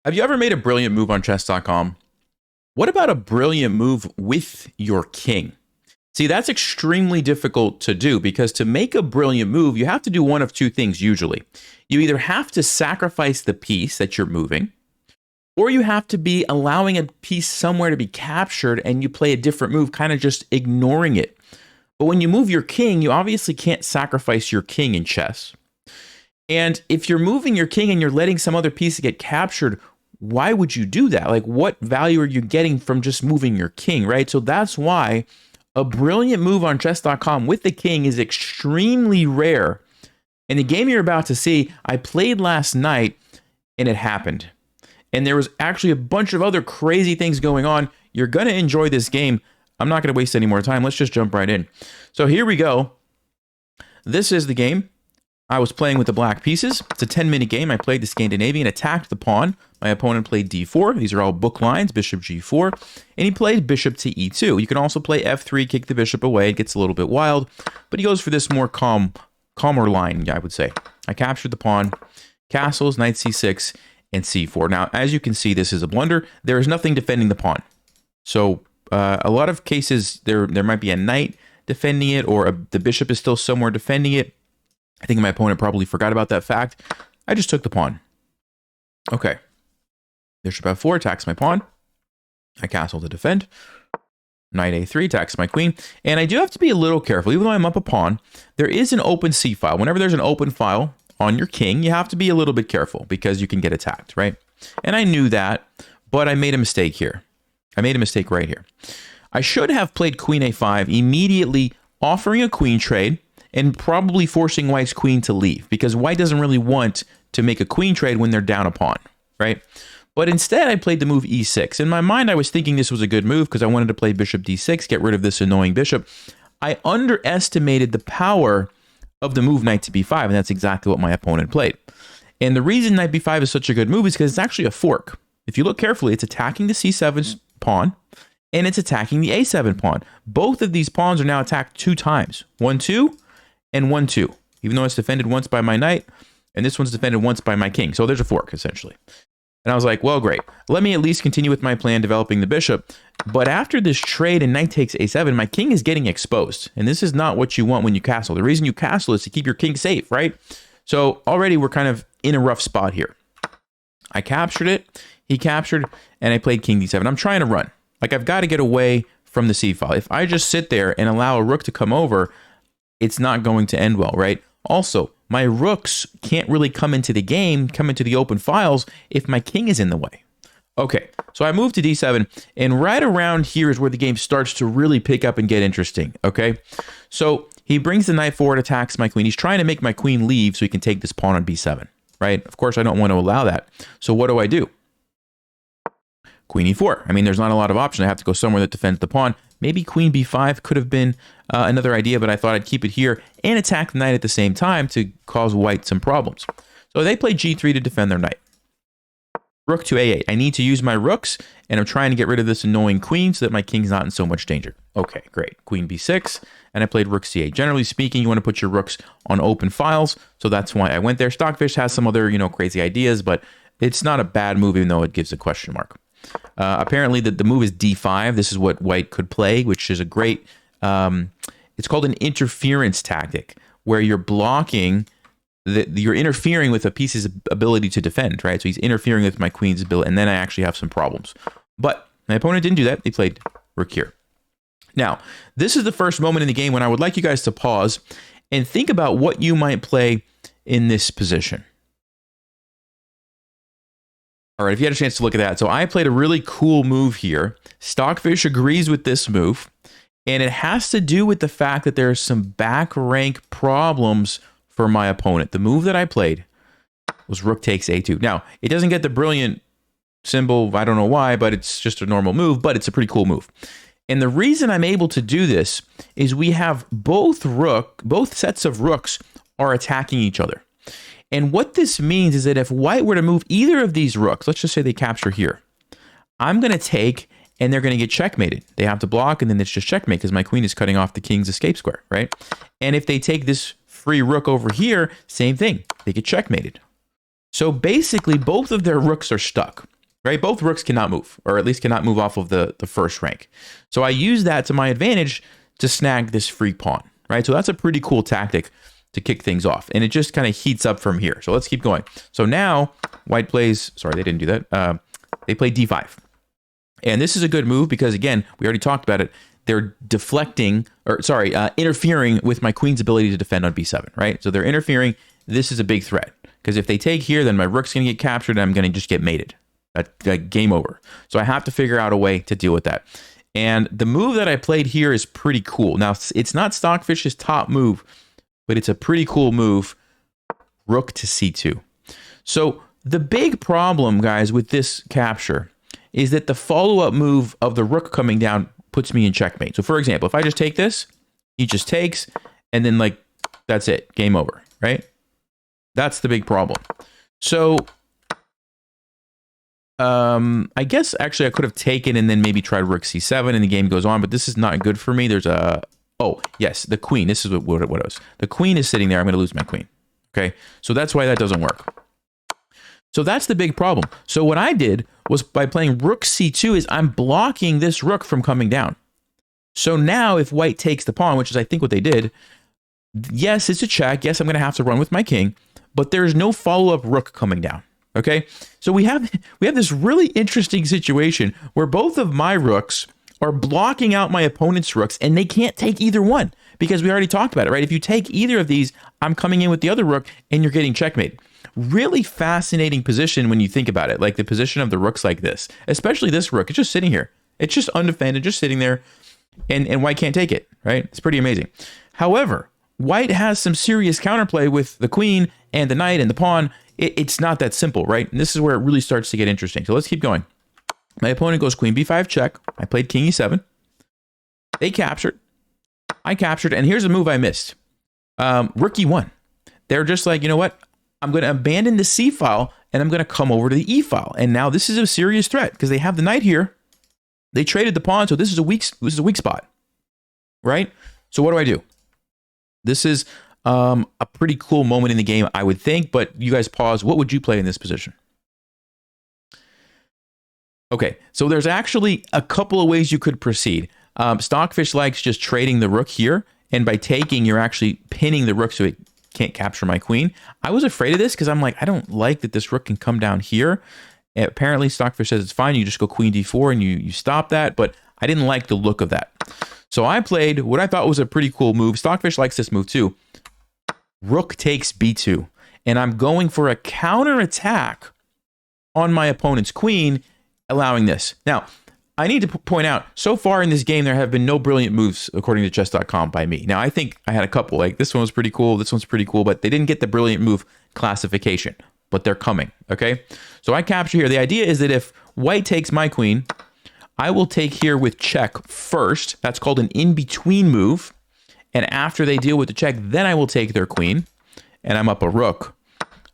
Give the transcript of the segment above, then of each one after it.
Have you ever made a brilliant move on chess.com? What about a brilliant move with your king? See, that's extremely difficult to do because to make a brilliant move, you have to do one of two things usually. You either have to sacrifice the piece that you're moving, or you have to be allowing a piece somewhere to be captured and you play a different move, kind of just ignoring it. But when you move your king, you obviously can't sacrifice your king in chess. And if you're moving your king and you're letting some other piece get captured, why would you do that? Like, what value are you getting from just moving your king, right? So that's why a brilliant move on chess.com with the king is extremely rare. And the game you're about to see, I played last night and it happened. And there was actually a bunch of other crazy things going on. You're going to enjoy this game. I'm not going to waste any more time. Let's just jump right in. So here we go. This is the game. I was playing with the black pieces. It's a 10-minute game. I played the Scandinavian, attacked the pawn. My opponent played d4. These are all book lines, bishop g4. And he played bishop to e2. You can also play f3, kick the bishop away. It gets a little bit wild, but he goes for this more calmer line, I would say. I captured the pawn, castles, knight c6, and c4. Now, as you can see, this is a blunder. There is nothing defending the pawn. So a lot of cases, there might be a knight defending it, or the bishop is still somewhere defending it. I think my opponent probably forgot about that fact. I just took the pawn. Okay. Bishop f4 attacks my pawn. I castle to defend. Knight a3 attacks my queen. And I do have to be a little careful. Even though I'm up a pawn, there is an open c file. Whenever there's an open file on your king, you have to be a little bit careful because you can get attacked, right? And I knew that, but I made a mistake here. I made a mistake right here. I should have played queen a5, immediately offering a queen trade, and probably forcing white's queen to leave, because white doesn't really want to make a queen trade when they're down a pawn, right? But instead, I played the move e6. In my mind, I was thinking this was a good move because I wanted to play bishop d6, get rid of this annoying bishop. I underestimated the power of the move knight to b5, and that's exactly what my opponent played. And the reason knight b5 is such a good move is because it's actually a fork. If you look carefully, it's attacking the c7 pawn, and it's attacking the a7 pawn. Both of these pawns are now attacked 2 times. 1-2. And 1-2, even though it's defended once by my knight, and this one's defended once by my king. So there's a fork, essentially. And I was like, well, great. Let me at least continue with my plan, developing the bishop. But after this trade and knight takes a7, my king is getting exposed. And this is not what you want when you castle. The reason you castle is to keep your king safe, right? So already we're kind of in a rough spot here. I captured it, he captured, and I played king d7. I'm trying to run. Like, I've got to get away from the c file. If I just sit there and allow a rook to come over, it's not going to end well, right? Also, my rooks can't really come into the game, come into the open files if my king is in the way. Okay, so I moved to d7, and right around here is where the game starts to really pick up and get interesting, okay? So he brings the knight forward, attacks my queen. He's trying to make my queen leave so he can take this pawn on b7, right? Of course, I don't want to allow that. So what do? Queen e4. I mean, there's not a lot of options. I have to go somewhere that defends the pawn. Maybe queen b5 could have been another idea, but I thought I'd keep it here and attack the knight at the same time to cause white some problems. So they play g3 to defend their knight. Rook to a8. I need to use my rooks, and I'm trying to get rid of this annoying queen so that my king's not in so much danger. Okay, great. Queen b6, and I played rook c8. Generally speaking, you want to put your rooks on open files, so that's why I went there. Stockfish has some other, crazy ideas, but it's not a bad move, even though it gives a question mark. Apparently, the move is d5. This is what white could play, which is a great... it's called an interference tactic, where you're blocking... you're interfering with a piece's ability to defend, right? So he's interfering with my queen's ability, and then I actually have some problems. But my opponent didn't do that. He played rook here. Now, this is the first moment in the game when I would like you guys to pause and think about what you might play in this position. All right, if you had a chance to look at that. So I played a really cool move here. Stockfish agrees with this move, and it has to do with the fact that there are some back rank problems for my opponent. The move that I played was rook takes a2. Now, it doesn't get the brilliant symbol, I don't know why, but it's just a normal move, but it's a pretty cool move. And the reason I'm able to do this is we have both sets of rooks are attacking each other. And what this means is that if white were to move either of these rooks, let's just say they capture here, I'm going to take, and they're going to get checkmated. They have to block, and then it's just checkmate because my queen is cutting off the king's escape square, right? And if they take this free rook over here, same thing. They get checkmated. So basically, both of their rooks are stuck. right? Both rooks cannot move, or at least cannot move off of the first rank. So I use that to my advantage to snag this free pawn, right? So that's a pretty cool tactic to kick things off. And it just kind of heats up from here. So let's keep going. So now white plays, sorry, they didn't do that. They play d5. And this is a good move because, again, we already talked about it. They're deflecting, or sorry, interfering with my queen's ability to defend on b7, right? So they're interfering. This is a big threat because if they take here, then my rook's going to get captured and I'm going to just get mated. Game over. So I have to figure out a way to deal with that. And the move that I played here is pretty cool. Now, it's not Stockfish's top move, but it's a pretty cool move. Rook to c2. So the big problem, guys, with this capture is that the follow-up move of the rook coming down puts me in checkmate. So for example, if I just take this, he just takes, and then like, that's it, game over, right? That's the big problem. So I guess actually I could have taken and then maybe tried rook c7 and the game goes on, but this is not good for me. There's a, oh yes, the queen. This is what it was. The queen is sitting there. I'm going to lose my queen. Okay, so that's why that doesn't work. So that's the big problem. So what I did was by playing rook c2 is I'm blocking this rook from coming down. So now if white takes the pawn, which is I think what they did, yes, it's a check. Yes, I'm going to have to run with my king, but there's no follow-up rook coming down. Okay, so we have this really interesting situation where both of my rooks are blocking out my opponent's rooks and they can't take either one because we already talked about it, right? If you take either of these, I'm coming in with the other rook and you're getting checkmate. Really fascinating position when you think about it, like the position of the rooks like this, especially this rook. It's just sitting here. It's just undefended, just sitting there, and white can't take it, right? It's pretty amazing. However, white has some serious counterplay with the queen and the knight and the pawn. It's not that simple, right? And this is where it really starts to get interesting. So let's keep going. My opponent goes queen b5 check. I played king e7. They captured. I captured, and here's a move I missed. Rook e1. They're just like, you know what? I'm going to abandon the c file and I'm going to come over to the e file. And now this is a serious threat because they have the knight here. They traded the pawn, so this is a weak spot, right? So what do? This is a pretty cool moment in the game, I would think. But you guys pause. What would you play in this position? Okay, so there's actually a couple of ways you could proceed. Stockfish likes just trading the rook here, and by taking, you're actually pinning the rook so it can't capture my queen. I was afraid of this because I'm like, I don't like that this rook can come down here. And apparently Stockfish says it's fine. You just go queen d4 and you stop that. But I didn't like the look of that. So I played what I thought was a pretty cool move. Stockfish likes this move too. Rook takes b2. And I'm going for a counter attack on my opponent's queen, allowing this. Now, I need to point out, so far in this game, there have been no brilliant moves, according to chess.com, by me. Now, I think I had a couple. Like, this one was pretty cool, this one's pretty cool, but they didn't get the brilliant move classification. But they're coming, okay? So I capture here. The idea is that if white takes my queen, I will take here with check first. That's called an in-between move. And after they deal with the check, then I will take their queen, and I'm up a rook.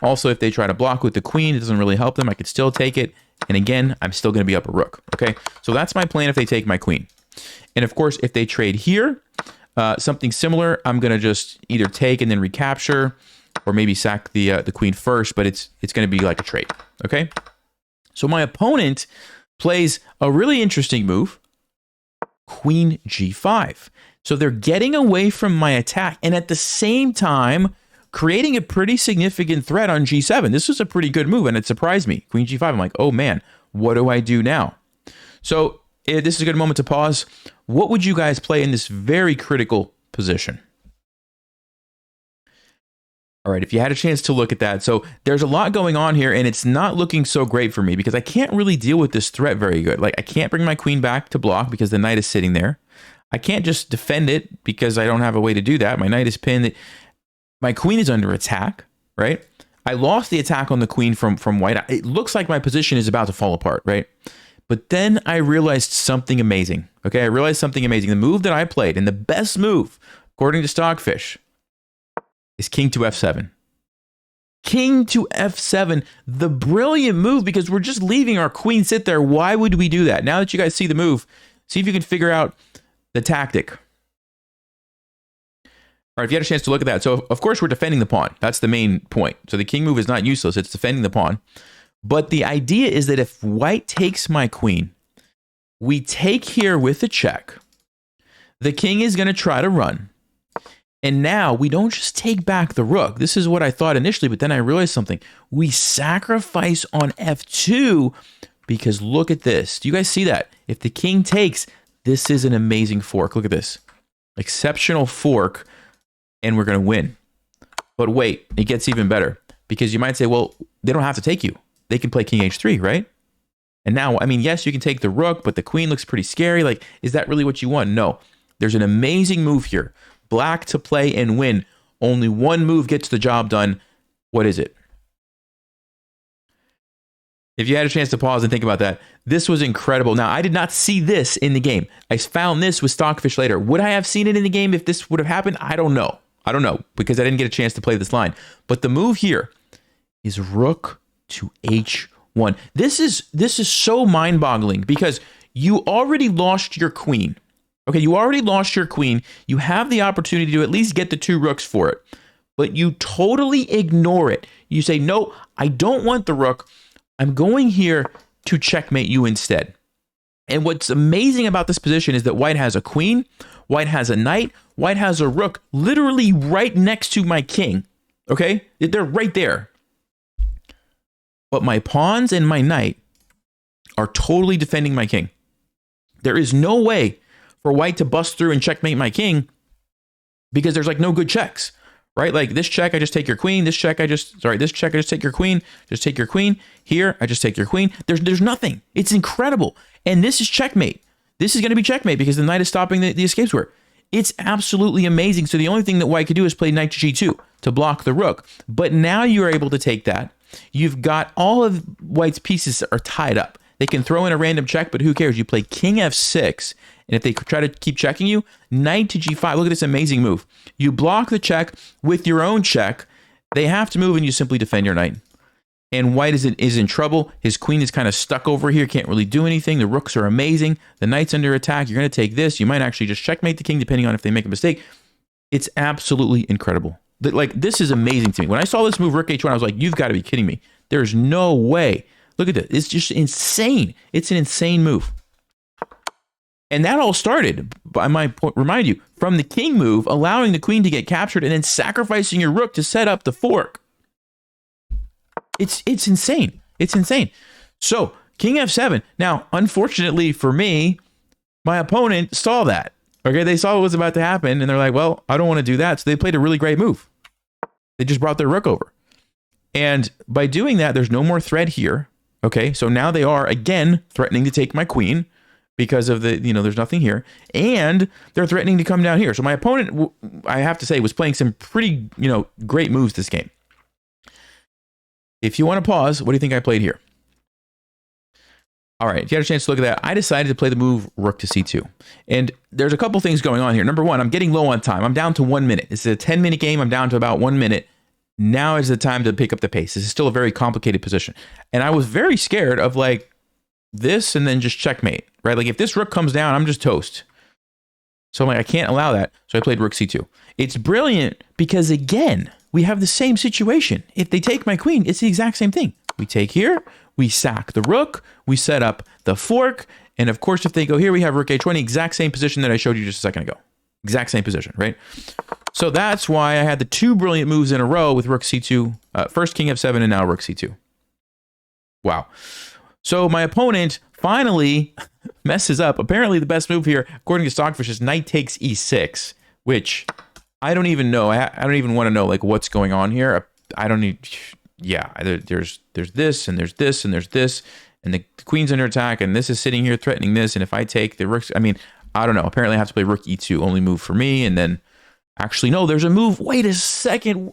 Also, if they try to block with the queen, it doesn't really help them. I could still take it. And again, I'm still going to be up a rook. Okay, so that's my plan if they take my queen. And of course, if they trade here, something similar, I'm going to just either take and then recapture, or maybe sack the queen first. But it's going to be like a trade. Okay, so my opponent plays a really interesting move, queen g5. So they're getting away from my attack, and at the same time creating a pretty significant threat on g7. This was a pretty good move, and it surprised me. Queen g5, I'm like, oh man, what do I do now? So this is a good moment to pause. What would you guys play in this very critical position? All right, if you had a chance to look at that. So there's a lot going on here, and it's not looking so great for me because I can't really deal with this threat very good. Like, I can't bring my queen back to block because the knight is sitting there. I can't just defend it because I don't have a way to do that. My knight is pinned. My queen is under attack, right? I lost the attack on the queen from white. It looks like my position is about to fall apart, right? But then I realized something amazing. Okay, I realized something amazing. The move that I played, and the best move, according to Stockfish, is king to f7. King to f7, the brilliant move, because we're just leaving our queen sit there. Why would we do that? Now that you guys see the move, see if you can figure out the tactic. All right, if you had a chance to look at that. So, of course, we're defending the pawn. That's the main point. So the king move is not useless. It's defending the pawn. But the idea is that if white takes my queen, we take here with a check. The king is going to try to run. And now we don't just take back the rook. This is what I thought initially, but then I realized something. We sacrifice on f2 because look at this. Do you guys see that? If the king takes, this is an amazing fork. Look at this. Exceptional fork, and we're going to win. But wait, it gets even better because you might say, well, they don't have to take you. They can play king h3, right? And now, I mean, yes, you can take the rook, but the queen looks pretty scary. Like, is that really what you want? No. There's an amazing move here. Black to play and win. Only one move gets the job done. What is it? If you had a chance to pause and think about that, this was incredible. Now, I did not see this in the game. I found this with Stockfish later. Would I have seen it in the game if this would have happened? I don't know. I don't know because I didn't get a chance to play this line. But the move here is rook to h1. This is so mind-boggling because you already lost your queen. Okay, you already lost your queen. You have the opportunity to at least get the 2 rooks for it. But you totally ignore it. You say, no, I don't want the rook. I'm going here to checkmate you instead. And what's amazing about this position is that white has a queen, white has a knight, white has a rook literally right next to my king. Okay? They're right there. But my pawns and my knight are totally defending my king. There is no way for white to bust through and checkmate my king because there's like no good checks, right? Like this check, I just take your queen. This check, I just take your queen. Just take your queen. Here, I just take your queen. There's nothing. It's incredible. And this is checkmate. This is going to be checkmate because the knight is stopping the escape square. It's absolutely amazing. So the only thing that white could do is play knight to g2 to block the rook. But now you're able to take that. You've got all of white's pieces are tied up. They can throw in a random check, but who cares? You play king f6. And if they try to keep checking you, knight to g5. Look at this amazing move. You block the check with your own check. They have to move, and you simply defend your knight. And white is in trouble. His queen is kind of stuck over here, can't really do anything. The rooks are amazing. The knight's under attack. You're going to take this. You might actually just checkmate the king, depending on if they make a mistake. It's absolutely incredible. Like, this is amazing to me. When I saw this move, rook h1, I was like, you've got to be kidding me. There's no way. Look at this. It's just insane. It's an insane move. And that all started, I might remind you, from the king move, allowing the queen to get captured and then sacrificing your rook to set up the fork. It's insane. It's insane. So, king f7. Now, unfortunately for me, my opponent saw that. Okay, they saw what was about to happen, and they're like, well, I don't want to do that. So they played a really great move. They just brought their rook over. And by doing that, there's no more threat here. Okay, so now they are, again, threatening to take my queen. Because of the, there's nothing here. And they're threatening to come down here. So my opponent, I have to say, was playing some pretty, great moves this game. If you want to pause, what do you think I played here? All right, if you had a chance to look at that, I decided to play the move rook to c2. And there's a couple things going on here. Number one, I'm getting low on time. I'm down to 1 minute. This is a 10-minute game. I'm down to about 1 minute. Now is the time to pick up the pace. This is still a very complicated position. And I was very scared of like this and then just checkmate, right? Like if this rook comes down, I'm just toast. So I'm like, I can't allow that. So I played rook c2. It's brilliant because again, we have the same situation. If they take my queen, it's the exact same thing. We take here, we sack the rook, we set up the fork, and of course, if they go here, we have rook h1, exact same position that I showed you just a second ago. Exact same position, right? So that's why I had the two brilliant moves in a row with rook c2, first king f7, and now rook c2. Wow. So my opponent finally messes up. Apparently the best move here, according to Stockfish, is knight takes e6, which I don't even know. I don't even want to know like what's going on here. I don't need... Yeah, there's this, and there's this, and there's this, and the queen's under attack, and this is sitting here threatening this, and if I take the rooks, I mean, I don't know. Apparently I have to play rook e2, only move for me, and then... Actually, no, there's a move. Wait a second.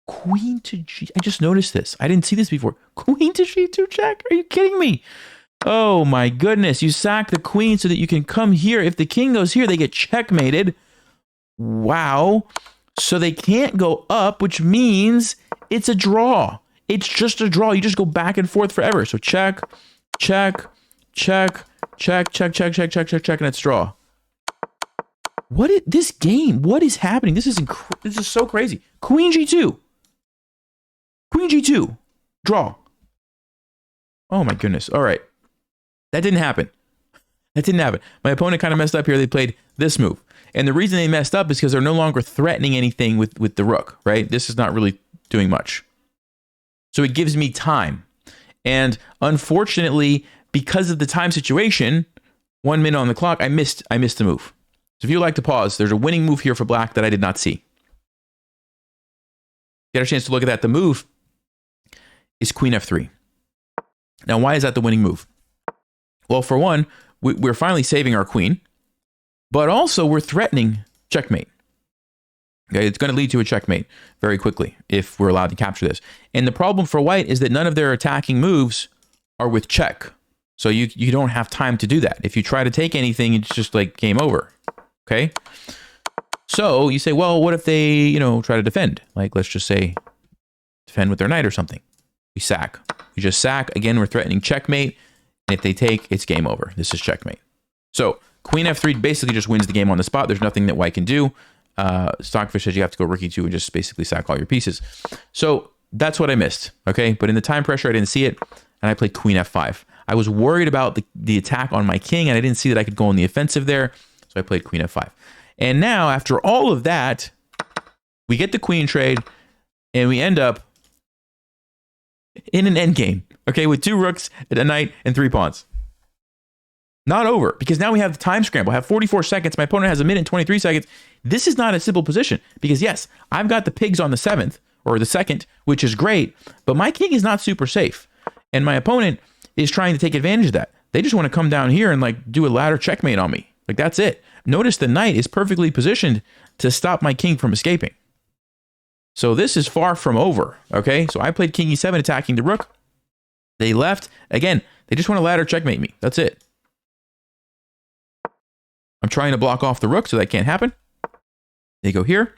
Queen to g... I just noticed this. I didn't see this before. Queen to g2 check? Are you kidding me? Oh my goodness. You sack the queen so that you can come here. If the king goes here, they get checkmated. Wow. So they can't go up, which means it's a draw. It's just a draw. You just go back and forth forever. So check, check, check, check, check, check, check, check, check, check, and it's draw. What is this game? What is happening? This is so crazy. Queen g2. Queen g2. Draw. Oh my goodness. All right. That didn't happen. That didn't happen. My opponent kind of messed up here. They played this move. And the reason they messed up is because they're no longer threatening anything with the rook, right? This is not really doing much. So it gives me time. And unfortunately, because of the time situation, 1 minute on the clock, I missed the move. So if you'd like to pause, there's a winning move here for black that I did not see. Get a chance to look at that. The move is queen f3. Now, why is that the winning move? Well, for one, we're finally saving our queen, but also we're threatening checkmate. Okay, it's going to lead to a checkmate very quickly if we're allowed to capture this. And the problem for white is that none of their attacking moves are with check. So you don't have time to do that. If you try to take anything, it's just like game over. Okay? So you say, well, what if they, try to defend? Like, let's just say defend with their knight or something. We sack. We just sack. Again, we're threatening checkmate. And if they take, it's game over. This is checkmate. So queen f3 basically just wins the game on the spot. There's nothing that white can do. Stockfish says you have to go rook e2 and just basically sack all your pieces. So that's what I missed. Okay, but in the time pressure, I didn't see it. And I played queen f5. I was worried about the attack on my king, and I didn't see that I could go on the offensive there. So I played queen f5. And now, after all of that, we get the queen trade, and we end up in an endgame, okay, with 2 rooks, a knight, and 3 pawns. Not over, because now we have the time scramble. I have 44 seconds. My opponent has 1 minute and 23 seconds. This is not a simple position, because yes, I've got the pigs on the 7th, or the 2nd, which is great, but my king is not super safe. And my opponent is trying to take advantage of that. They just want to come down here and like do a ladder checkmate on me. Like, that's it. Notice the knight is perfectly positioned to stop my king from escaping. So this is far from over, okay? So I played king e7 attacking the rook. They left. Again, they just want to ladder checkmate me. That's it. I'm trying to block off the rook, so that can't happen. They go here.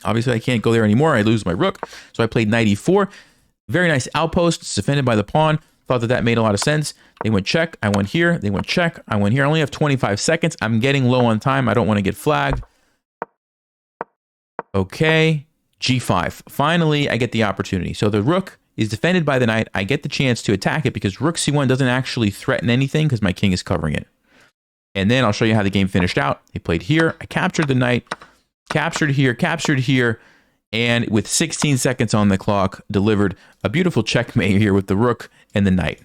Obviously, I can't go there anymore. I lose my rook. So I played knight e4. Very nice outpost. It's defended by the pawn. Thought that made a lot of sense. They went check. I went here. They went check. I went here. I only have 25 seconds. I'm getting low on time. I don't want to get flagged. Okay. G5. Finally, I get the opportunity. So the rook is defended by the knight. I get the chance to attack it because rook c1 doesn't actually threaten anything because my king is covering it. And then I'll show you how the game finished out. They played here. I captured the knight. Captured here. And with 16 seconds on the clock, delivered a beautiful checkmate here with the rook and the knight.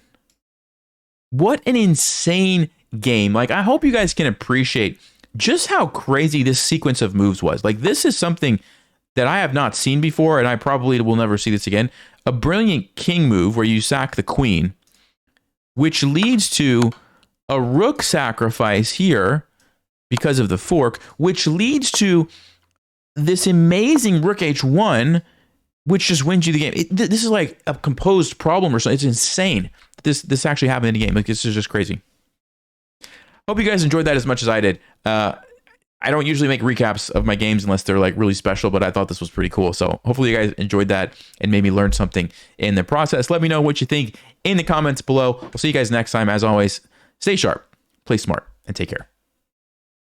What an insane game. Like, I hope you guys can appreciate just how crazy this sequence of moves was. Like, this is something that I have not seen before, and I probably will never see this again. A brilliant king move where you sack the queen, which leads to a rook sacrifice here because of the fork, which leads to this amazing rook h1, which just wins you the game. This is like a composed problem or something. It's insane. This actually happened in the game. Like, this is just crazy. Hope you guys enjoyed that as much as I did. I don't usually make recaps of my games unless they're like really special, but I thought this was pretty cool. So hopefully you guys enjoyed that and maybe learned something in the process. Let me know what you think in the comments below. We'll see you guys next time. As always, stay sharp, play smart, and take care.